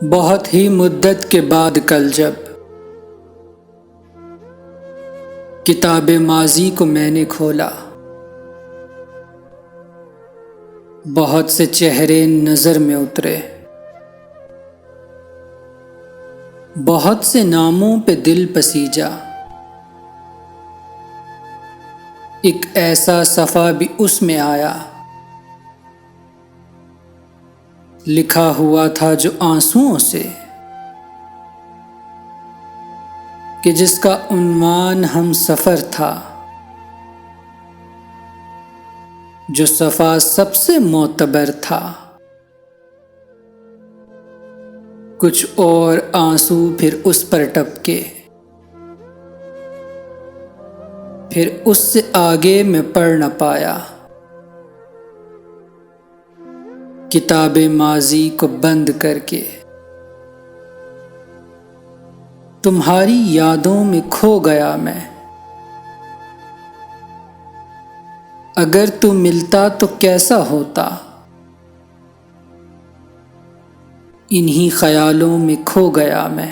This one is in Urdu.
بہت ہی مدت کے بعد کل جب کتاب ماضی کو میں نے کھولا، بہت سے چہرے نظر میں اترے، بہت سے ناموں پہ دل پسیجا، ایک ایسا صفحہ بھی اس میں آیا، لکھا ہوا تھا جو آنسوؤں سے، کہ جس کا عنوان ہم سفر تھا، جو صفحہ سب سے معتبر تھا۔ کچھ اور آنسو پھر اس پر ٹپکے، پھر اس سے آگے میں پڑھ نہ پایا، کتاب ماضی کو بند کر کے تمہاری یادوں میں کھو گیا میں۔ اگر تو ملتا تو کیسا ہوتا، انہی خیالوں میں کھو گیا میں۔